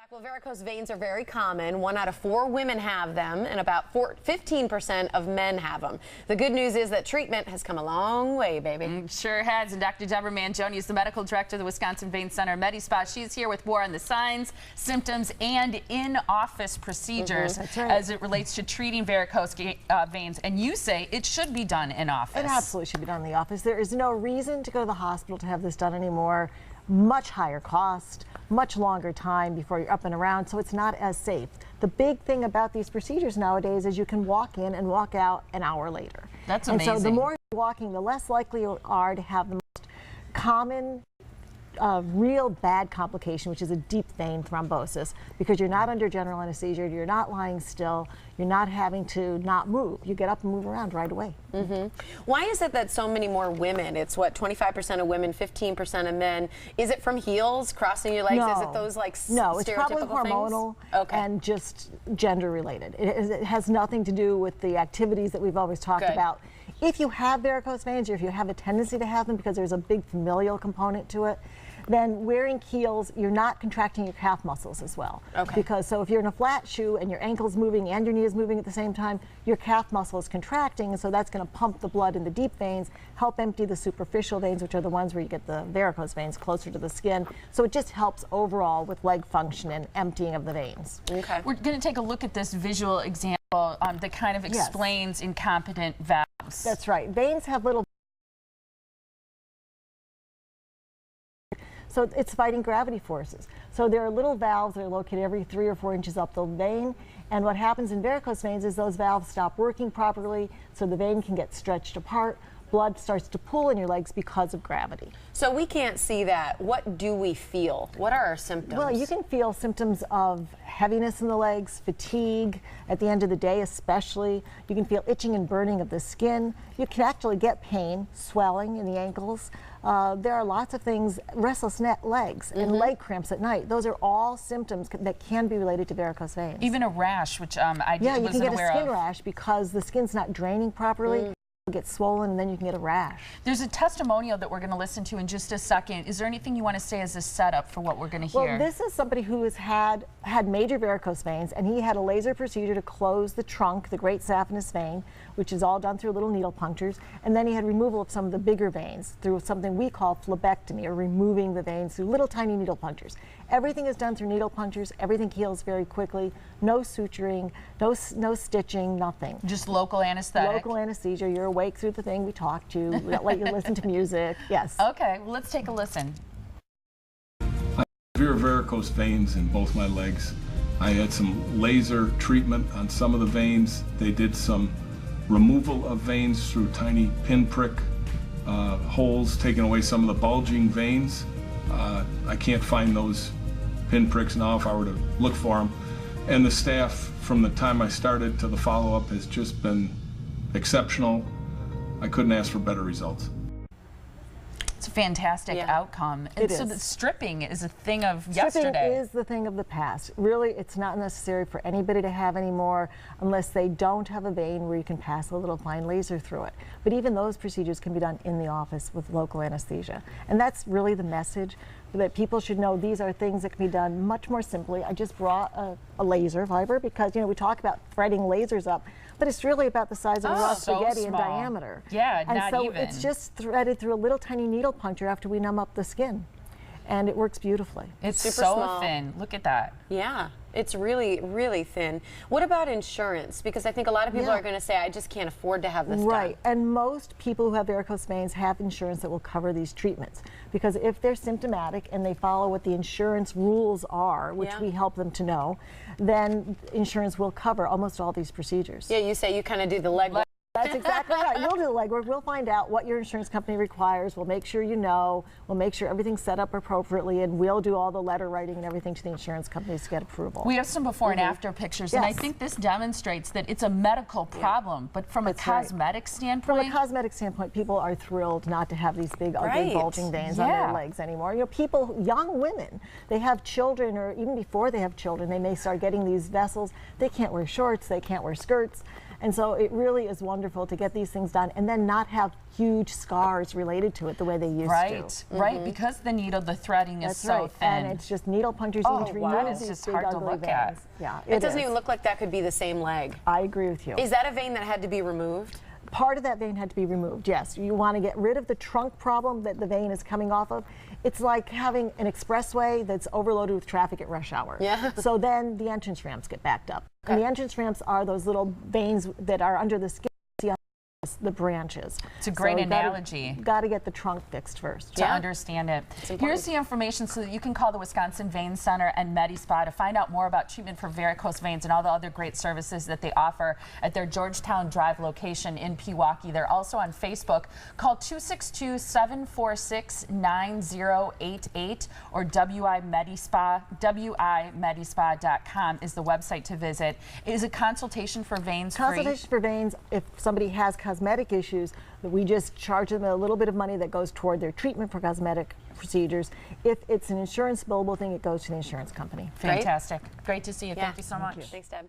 Well, varicose veins are very common. 1 out of 4 women have them, and about 15% of men have them. The good news is that treatment has come a long way, baby. Sure has. And Dr. Deborah Manjoney is the medical director of the Wisconsin Vein Center MediSpa. She's here with more on the signs, symptoms, and in-office procedures as it relates to treating varicose veins. And you say it should be done in office. It absolutely should be done in the office. There is no reason to go to the hospital to have this done anymore. Much higher cost, much longer time before you're up and around, so it's not as safe. The big thing about these procedures nowadays is you can walk in and walk out an hour later. That's amazing. And so the more you're walking, the less likely you are to have the most common real bad complication, which is a deep vein thrombosis, because you're not under general anesthesia, you're not lying still, you're not having to not move. You get up and move around right away. Why is it that so many more women, it's what, 25% of women, 15% of men, is it from heels, crossing your legs? No. Is it those like No, it's stereotypical probably hormonal Okay. and just gender related. It has nothing to do with the activities that we've always talked about. If you have varicose veins, or if you have a tendency to have them because there's a big familial component to it, then wearing heels, you're not contracting your calf muscles as well. Because so if you're in a flat shoe and your ankle's moving and your knee is moving at the same time, your calf muscle is contracting, and so that's going to pump the blood in the deep veins, help empty the superficial veins, which are the ones where you get the varicose veins closer to the skin. So it just helps overall with leg function and emptying of the veins. We're going to take a look at this visual example that kind of explains incompetent valves. That's right. Veins have little. So it's fighting gravity forces. So there are little valves that are located every 3 or 4 inches up the vein. And what happens in varicose veins is those valves stop working properly, so the vein can get stretched apart. Blood starts to pool in your legs because of gravity. So we can't see that. What do we feel? What are our symptoms? Well, you can feel symptoms of heaviness in the legs, fatigue, at the end of the day especially. You can feel itching and burning of the skin. You can actually get pain, swelling in the ankles. There are lots of things, restless legs and leg cramps at night. Those are all symptoms that can be related to varicose veins. Even a rash, which I wasn't aware of. Yeah, you can get a skin rash because the skin's not draining properly. Get swollen, and then you can get a rash. There's a testimonial that we're going to listen to in just a second. Is there anything you want to say as a setup for what we're going to hear? Well, this is somebody who has had major varicose veins, and he had a laser procedure to close the trunk, the great saphenous vein, which is all done through little needle punctures, and then he had removal of some of the bigger veins through something we call phlebectomy, or removing the veins through little tiny needle punctures. Everything is done through needle punctures. Everything heals very quickly. No suturing, no stitching, nothing. Just local anesthetic. Local anesthesia. You're awake through the thing. We talk to you. We don't let you listen to music. Yes. Okay, well, let's take a listen. I have severe varicose veins in both my legs. I had some laser treatment on some of the veins. They did some removal of veins through tiny pinprick holes, taking away some of the bulging veins. I can't find those pinpricks now if I were to look for them. And the staff, from the time I started to the follow-up, has just been exceptional. I couldn't ask for better results. It's a fantastic outcome. And so the stripping is a thing of yesterday. Stripping is the thing of the past. Really, it's not necessary for anybody to have anymore unless they don't have a vein where you can pass a little fine laser through it. But even those procedures can be done in the office with local anesthesia. And that's really the message, that people should know these are things that can be done much more simply. I just brought a laser fiber because, you know, we talk about threading lasers up, but it's really about the size of a raw spaghetti in diameter. Yeah, and not so even. It's just threaded through a little tiny needle puncture after we numb up the skin. And it works beautifully. It's super so small. thin. Look at that. Yeah, it's really, really thin. What about insurance? Because I think a lot of people are going to say, I just can't afford to have this done. And most people who have varicose veins have insurance that will cover these treatments. Because if they're symptomatic and they follow what the insurance rules are, which we help them to know, then insurance will cover almost all these procedures. Yeah, you say you kind of do the leg work. That's exactly right. We'll do the legwork. We'll find out what your insurance company requires. We'll make sure you know. We'll make sure everything's set up appropriately, and we'll do all the letter writing and everything to the insurance companies to get approval. We have some before and after pictures, and I think this demonstrates that it's a medical problem, but from a cosmetic standpoint? From a cosmetic standpoint, people are thrilled not to have these big, ugly, bulging veins on their legs anymore. You know, people, young women, they have children, or even before they have children, they may start getting these vessels. They can't wear shorts, they can't wear skirts, And so it really is wonderful to get these things done and then not have huge scars related to it the way they used to. Right, because the needle, the threading is so thin. And it's just needle punctures. Oh, you can wow. remove It's these just big, hard to ugly look veins. at. Yeah, it doesn't even look like that could be the same leg. I agree with you. Is that a vein that had to be removed? Part of that vein had to be removed, yes. You want to get rid of the trunk problem that the vein is coming off of. It's like having an expressway that's overloaded with traffic at rush hour. Yeah. So then the entrance ramps get backed up. Okay. And the entrance ramps are those little veins that are under the skin, the branches. It's a great analogy. Got to get the trunk fixed first. To understand it. Here's the information so that you can call the Wisconsin Vein Center and MediSpa to find out more about treatment for varicose veins and all the other great services that they offer at their Georgetown Drive location in Pewaukee. They're also on Facebook. Call 262-746-9088 or WIMedispa, WIMedispa.com is the website to visit. Is a consultation for veins free? Consultation for veins, if somebody has cosmetic issues, that we just charge them a little bit of money that goes toward their treatment for cosmetic procedures. If it's an insurance billable thing, it goes to the insurance company. Fantastic. Great to see you. Yeah. Thank you so much. Thanks, Deb.